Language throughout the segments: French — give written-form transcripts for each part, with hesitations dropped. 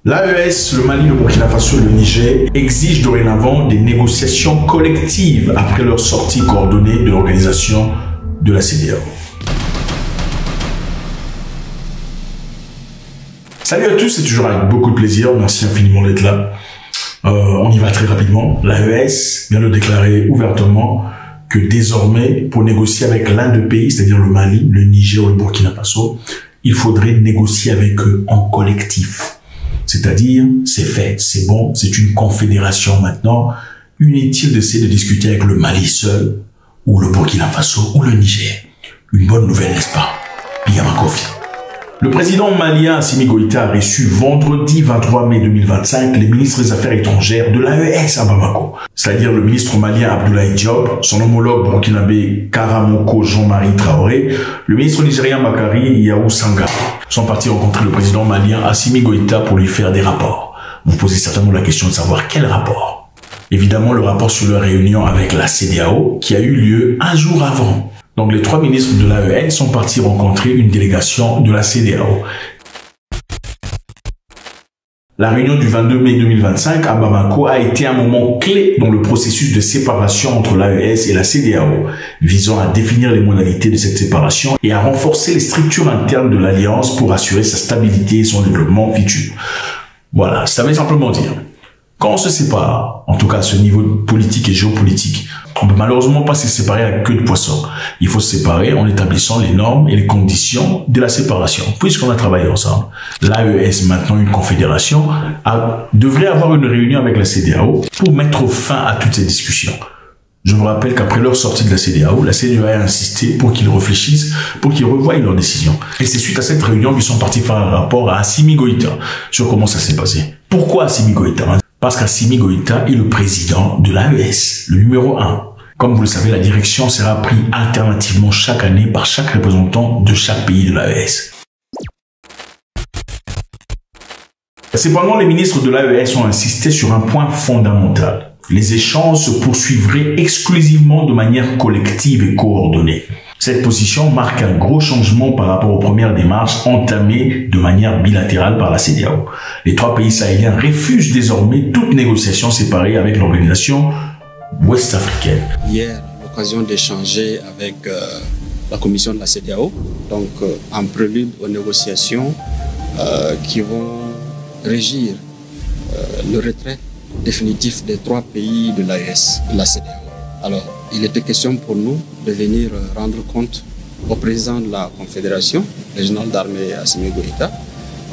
L'AES, le Mali, le Burkina Faso et le Niger exigent dorénavant des négociations collectives après leur sortie coordonnée de l'organisation de la CEDEAO. Salut à tous, c'est toujours avec beaucoup de plaisir. Merci infiniment d'être là. On y va très rapidement. L'AES vient de déclarer ouvertement que désormais, pour négocier avec l'un des pays, c'est-à-dire le Mali, le Niger ou le Burkina Faso, il faudrait négocier avec eux en collectif. C'est-à-dire, c'est fait, c'est bon, c'est une confédération maintenant. Inutile d'essayer de discuter avec le Mali seul, ou le Burkina Faso, ou le Niger. Une bonne nouvelle, n'est-ce pas? Biyamakofi. Le président malien Assimi Goïta a reçu vendredi 23 mai 2025 les ministres des Affaires étrangères de l'AES à Bamako, c'est-à-dire le ministre malien Abdoulaye Diop, son homologue burkinabé Karamoko Jean-Marie Traoré, le ministre nigérien Bakari Yahou Sangara sont partis rencontrer le président malien Assimi Goïta pour lui faire des rapports. Vous posez certainement la question de savoir quel rapport. Évidemment, le rapport sur leur réunion avec la CEDEAO qui a eu lieu un jour avant. Donc, les trois ministres de l'AES sont partis rencontrer une délégation de la CEDEAO. La réunion du 22 mai 2025 à Bamako a été un moment clé dans le processus de séparation entre l'AES et la CEDEAO, visant à définir les modalités de cette séparation et à renforcer les structures internes de l'Alliance pour assurer sa stabilité et son développement futur. Voilà, ça veut simplement dire, quand on se sépare, en tout cas à ce niveau politique et géopolitique, on ne peut malheureusement pas se séparer à queue de poisson. Il faut se séparer en établissant les normes et les conditions de la séparation. Puisqu'on a travaillé ensemble, l'AES, maintenant une confédération, devrait avoir une réunion avec la CEDEAO pour mettre fin à toutes ces discussions. Je vous rappelle qu'après leur sortie de la CEDEAO a insisté pour qu'ils réfléchissent, pour qu'ils revoient leur décision. Et c'est suite à cette réunion qu'ils sont partis faire un rapport à Assimi Goïta sur comment ça s'est passé. Pourquoi Assimi Goïta? Parce qu'Assimi Goïta est le président de l'AES, le numéro 1. Comme vous le savez, la direction sera prise alternativement chaque année par chaque représentant de chaque pays de l'AES. Cependant, les ministres de l'AES ont insisté sur un point fondamental. Les échanges se poursuivraient exclusivement de manière collective et coordonnée. Cette position marque un gros changement par rapport aux premières démarches entamées de manière bilatérale par la CEDEAO. Les trois pays sahéliens refusent désormais toute négociation séparée avec l'organisation ouest-africaine. Hier, l'occasion d'échanger avec la commission de la CEDEAO, donc en prélude aux négociations qui vont régir le retrait définitif des trois pays de l'AES, de la CEDEAO. Alors, il était question pour nous de venir rendre compte au président de la Confédération, le général d'armée Assimi Goïta,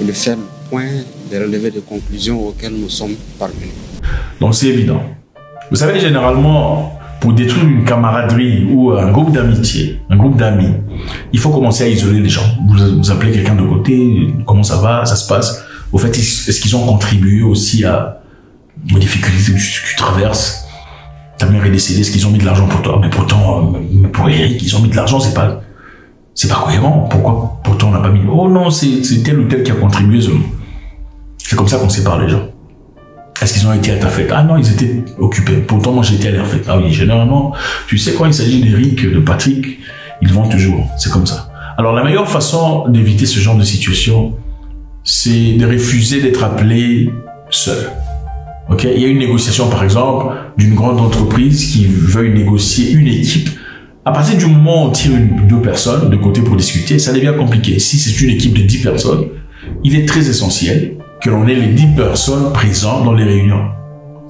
et de faire le point, de relever des conclusions auxquelles nous sommes parvenus. Donc c'est évident. Vous savez, généralement, pour détruire une camaraderie ou un groupe d'amitié, un groupe d'amis, il faut commencer à isoler les gens. Vous appelez quelqu'un de côté, comment ça va, ça se passe. Au fait, est-ce qu'ils ont contribué aussi aux difficultés que tu traverses? Ta mère est décédée, est-ce qu'ils ont mis de l'argent pour toi? Mais pourtant, pour Eric, ils ont mis de l'argent, c'est pas cohérent. Pourquoi pourtant on n'a pas mis? Oh non, c'est tel ou tel qui a contribué. C'est comme ça qu'on sépare les gens. Est-ce qu'ils ont été à ta fête? Ah non, ils étaient occupés. Pourtant, moi, j'étais à leur fête. Ah oui, généralement, tu sais, quand il s'agit d'Eric, de Patrick, ils vont toujours. C'est comme ça. Alors, la meilleure façon d'éviter ce genre de situation, c'est de refuser d'être appelé seul. Ok? Il y a une négociation, par exemple, d'une grande entreprise qui veuille négocier une équipe. À partir du moment où on tire deux personnes de côté pour discuter, ça devient compliqué. Si c'est une équipe de 10 personnes, il est très essentiel que l'on ait les 10 personnes présentes dans les réunions.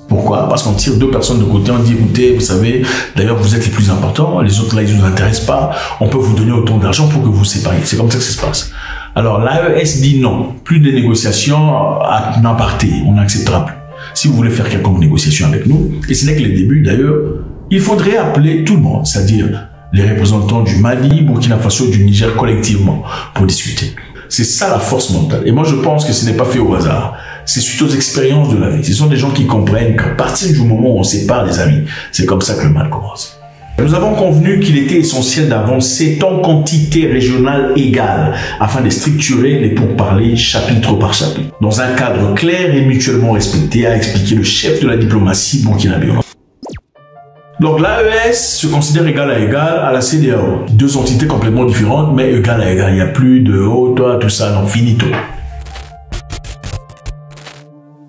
Pourquoi? Parce qu'on tire deux personnes de côté, on dit, écoutez, vous savez, d'ailleurs, vous êtes les plus importants, les autres là, ils ne nous intéressent pas, on peut vous donner autant d'argent pour que vous sépariez. C'est comme ça que ça se passe. Alors, l'AES dit non, plus de négociations à n'importe, on n'acceptera plus. Si vous voulez faire quelconque négociation avec nous, et ce n'est que les débuts d'ailleurs, il faudrait appeler tout le monde, c'est-à-dire les représentants du Mali, Burkina Faso, du Niger collectivement, pour discuter. C'est ça la force mentale. Et moi, je pense que ce n'est pas fait au hasard. C'est suite aux expériences de la vie. Ce sont des gens qui comprennent qu'à partir du moment où on sépare les amis, c'est comme ça que le mal commence. Nous avons convenu qu'il était essentiel d'avancer en quantité régionale égale afin de structurer les pourparlers chapitre par chapitre, dans un cadre clair et mutuellement respecté, a expliqué le chef de la diplomatie burkinabé. Donc l'AES se considère égal à la CEDEAO. Deux entités complètement différentes, mais égal à égal. Il n'y a plus de « oh, toi, tout ça », non, finito.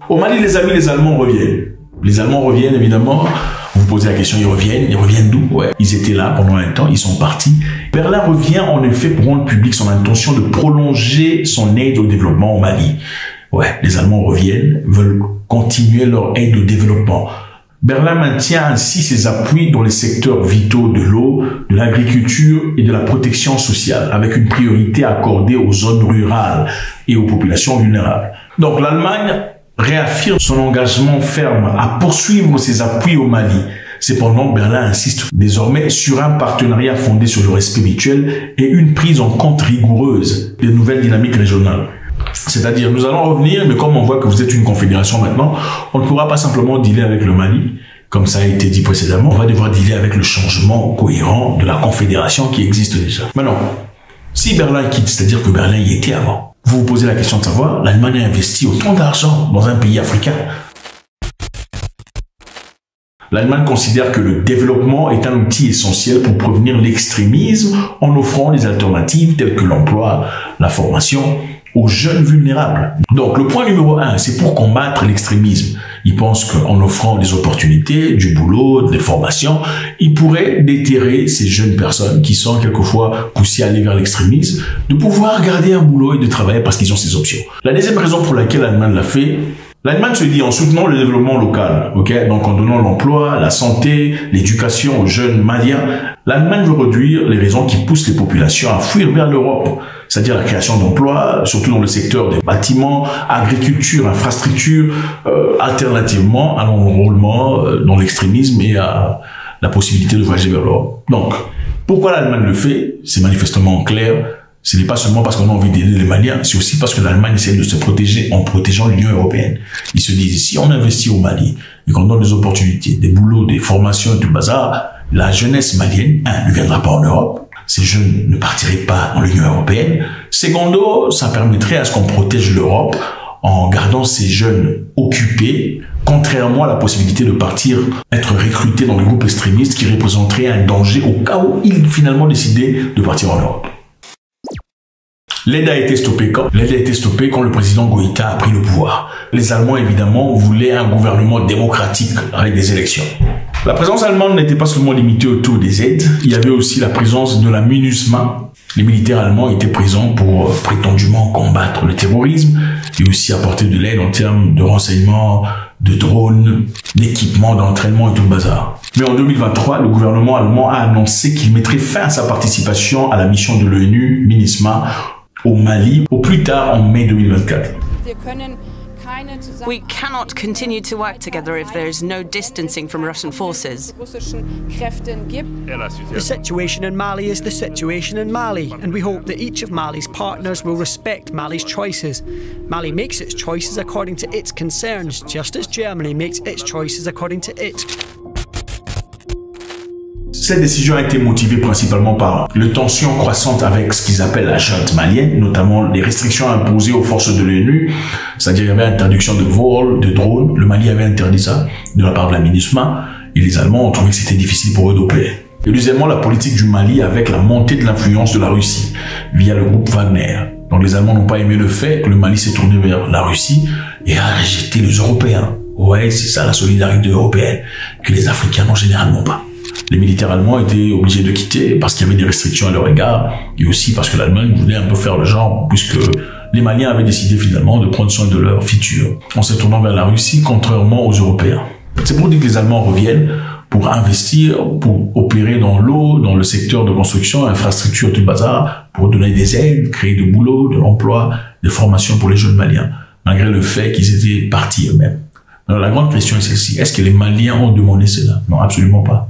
Au Mali, les amis, les Allemands reviennent. Les Allemands reviennent, évidemment. Vous vous posez la question, ils reviennent d'où? Ouais, ils étaient là pendant un temps, ils sont partis. Berlin revient en effet pour rendre public son intention de prolonger son aide au développement au Mali. Ouais, les Allemands reviennent, veulent continuer leur aide au développement. Berlin maintient ainsi ses appuis dans les secteurs vitaux de l'eau, de l'agriculture et de la protection sociale, avec une priorité accordée aux zones rurales et aux populations vulnérables. Donc l'Allemagne réaffirme son engagement ferme à poursuivre ses appuis au Mali. Cependant, Berlin insiste désormais sur un partenariat fondé sur le respect mutuel et une prise en compte rigoureuse des nouvelles dynamiques régionales. C'est-à-dire, nous allons revenir, mais comme on voit que vous êtes une confédération maintenant, on ne pourra pas simplement dealer avec le Mali, comme ça a été dit précédemment. On va devoir dealer avec le changement cohérent de la confédération qui existe déjà. Maintenant, si Berlin quitte, c'est-à-dire que Berlin y était avant, vous vous posez la question de savoir, l'Allemagne a investi autant d'argent dans un pays africain. L'Allemagne considère que le développement est un outil essentiel pour prévenir l'extrémisme en offrant des alternatives telles que l'emploi, la formation aux jeunes vulnérables. Donc le point numéro 1, c'est pour combattre l'extrémisme. Ils pensent qu'en offrant des opportunités, du boulot, des formations, ils pourraient déterrer ces jeunes personnes qui sont quelquefois poussées à aller vers l'extrémisme, de pouvoir garder un boulot et de travailler parce qu'ils ont ces options. La deuxième raison pour laquelle l'Allemagne l'a fait, l'Allemagne se dit en soutenant le développement local, donc en donnant l'emploi, la santé, l'éducation aux jeunes maliens, l'Allemagne veut réduire les raisons qui poussent les populations à fuir vers l'Europe, c'est-à-dire la création d'emplois, surtout dans le secteur des bâtiments, agriculture, infrastructure, alternativement à l'enrôlement dans l'extrémisme et à la possibilité de voyager vers l'Europe. Donc, pourquoi l'Allemagne le fait? C'est manifestement clair. Ce n'est pas seulement parce qu'on a envie d'aider les Maliens, c'est aussi parce que l'Allemagne essaie de se protéger en protégeant l'Union européenne. Ils se disent, si on investit au Mali et qu'on donne des opportunités, des boulots, des formations et tout le bazar, la jeunesse malienne, ne viendra pas en Europe. Ces jeunes ne partiraient pas dans l'Union européenne. Secondo, ça permettrait à ce qu'on protège l'Europe en gardant ces jeunes occupés, contrairement à la possibilité de partir, être recrutés dans les groupes extrémistes qui représenteraient un danger au cas où ils finalement décidaient de partir en Europe. L'aide a été stoppée quand? L'aide a été stoppée quand le président Goïta a pris le pouvoir. Les Allemands, évidemment, voulaient un gouvernement démocratique avec des élections. La présence allemande n'était pas seulement limitée autour des aides, il y avait aussi la présence de la MINUSMA. Les militaires allemands étaient présents pour prétendument combattre le terrorisme et aussi apporter de l'aide en termes de renseignements, de drones, d'équipements, d'entraînement et tout le bazar. Mais en 2023, le gouvernement allemand a annoncé qu'il mettrait fin à sa participation à la mission de l'ONU, MINUSMA, au Mali, au plus tard en mai 2024. We cannot continue to work together if there is no distancing from Russian forces. The situation in Mali is the situation in Mali, and we hope that each of Mali's partners will respect Mali's choices. Mali makes its choices according to its concerns, just as Germany makes its choices according to its. Cette décision a été motivée principalement par les tensions croissantes avec ce qu'ils appellent la junte malienne, notamment les restrictions imposées aux forces de l'ONU, c'est-à-dire il y avait interdiction de vol, de drones, le Mali avait interdit ça de la part de la MINUSMA, et les Allemands ont trouvé que c'était difficile pour eux d'opérer. Et deuxièmement, la politique du Mali avec la montée de l'influence de la Russie via le groupe Wagner. Donc les Allemands n'ont pas aimé le fait que le Mali s'est tourné vers la Russie et a rejeté les Européens. Ouais, c'est ça la solidarité européenne, que les Africains n'ont généralement pas. Les militaires allemands étaient obligés de quitter parce qu'il y avait des restrictions à leur égard et aussi parce que l'Allemagne voulait un peu faire le genre puisque les Maliens avaient décidé finalement de prendre soin de leur futur en se tournant vers la Russie contrairement aux Européens. C'est pour dire que les Allemands reviennent pour investir, pour opérer dans l'eau, dans le secteur de construction, infrastructure, tout le bazar, pour donner des aides, créer du boulot, de l'emploi, des formations pour les jeunes Maliens, malgré le fait qu'ils étaient partis eux-mêmes. Alors la grande question est celle-ci, est-ce que les Maliens ont demandé cela? Non, absolument pas.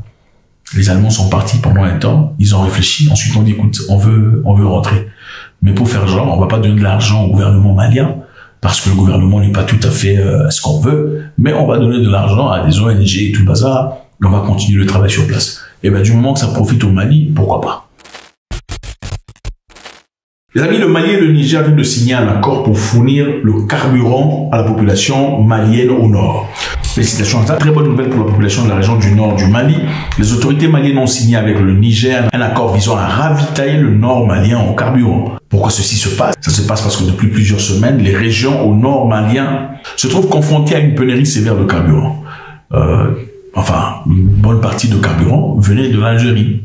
Les Allemands sont partis pendant un temps, ils ont réfléchi, ensuite on dit écoute, on veut rentrer. Mais pour faire genre, on va pas donner de l'argent au gouvernement malien, parce que le gouvernement n'est pas tout à fait ce qu'on veut, mais on va donner de l'argent à des ONG et tout le bazar, et on va continuer le travail sur place. Et bien du moment que ça profite au Mali, pourquoi pas. Les amis, le Mali et le Niger viennent de signer un accord pour fournir le carburant à la population malienne au nord. Félicitations à ça. Très bonne nouvelle pour la population de la région du nord du Mali. Les autorités maliennes ont signé avec le Niger un accord visant à ravitailler le nord malien en carburant. Pourquoi ceci se passe? Ça se passe parce que depuis plusieurs semaines, les régions au nord malien se trouvent confrontées à une pénurie sévère de carburant. Enfin, une bonne partie de carburant venait de l'Algérie.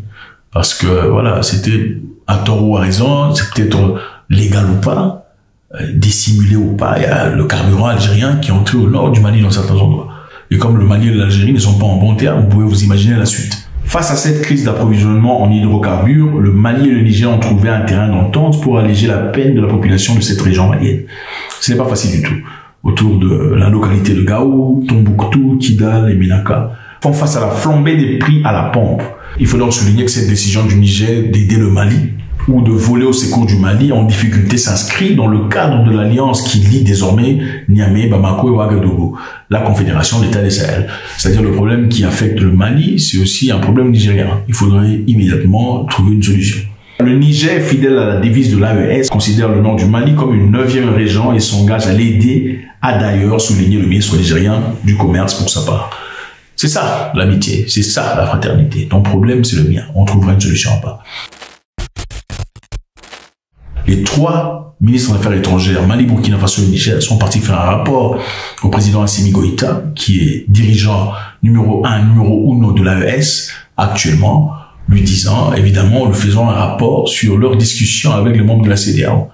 Parce que, voilà, c'était à tort ou à raison, c'est peut-être légal ou pas, dissimulé ou pas, il y a le carburant algérien qui est entré au nord du Mali dans certains endroits. Et comme le Mali et l'Algérie ne sont pas en bon terme, vous pouvez vous imaginer la suite. Face à cette crise d'approvisionnement en hydrocarbures, le Mali et le Niger ont trouvé un terrain d'entente pour alléger la peine de la population de cette région malienne. Ce n'est pas facile du tout. Autour de la localité de Gao, Tombouctou, Kidal et Ménaka font face à la flambée des prix à la pompe. Il faut donc souligner que cette décision du Niger d'aider le Mali ou de voler au secours du Mali en difficulté s'inscrit dans le cadre de l'alliance qui lie désormais Niamey, Bamako et Ouagadougou, la Confédération d'États du Sahel. C'est-à-dire le problème qui affecte le Mali, c'est aussi un problème nigérien. Il faudrait immédiatement trouver une solution. Le Niger, fidèle à la devise de l'AES, considère le nord du Mali comme une 9e région et s'engage à l'aider, a d'ailleurs souligné le ministre nigérien du Commerce pour sa part. C'est ça l'amitié, c'est ça la fraternité. Ton problème, c'est le mien. On trouvera une solution à part. Les 3 ministres des Affaires étrangères, Mali, Burkina Faso et Niger, sont partis faire un rapport au président Assimi Goïta, qui est dirigeant numéro 1 de l'AES actuellement, lui disant, évidemment, lui faisant un rapport sur leur discussion avec les membres de la CEDEAO.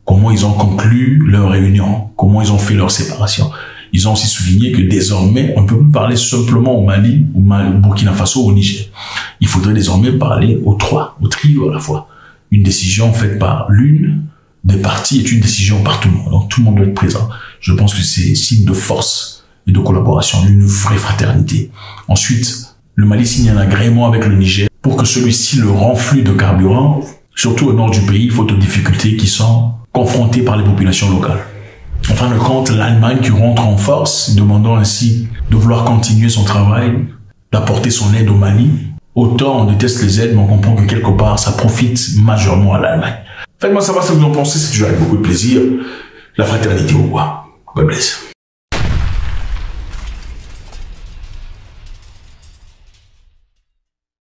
Comment ils ont conclu leur réunion, comment ils ont fait leur séparation. Ils ont aussi souligné que désormais, on ne peut plus parler simplement au Mali, au Burkina Faso ou au Niger. Il faudrait désormais parler aux 3, au trio à la fois. Une décision faite par l'une des parties est une décision par tout le monde. Donc tout le monde doit être présent. Je pense que c'est signe de force et de collaboration, d'une vraie fraternité. Ensuite, le Mali signe un agrément avec le Niger pour que celui-ci le renflue de carburant, surtout au nord du pays, faute aux difficultés qui sont confrontées par les populations locales. En fin de compte, l'Allemagne qui rentre en force, demandant ainsi de vouloir continuer son travail, d'apporter son aide au Mali. Autant on déteste les aides, mais on comprend que quelque part, ça profite majeurement à l'Allemagne. Faites-moi savoir ce que vous en pensez, c'est toujours avec beaucoup de plaisir. La fraternité au bois. God bless.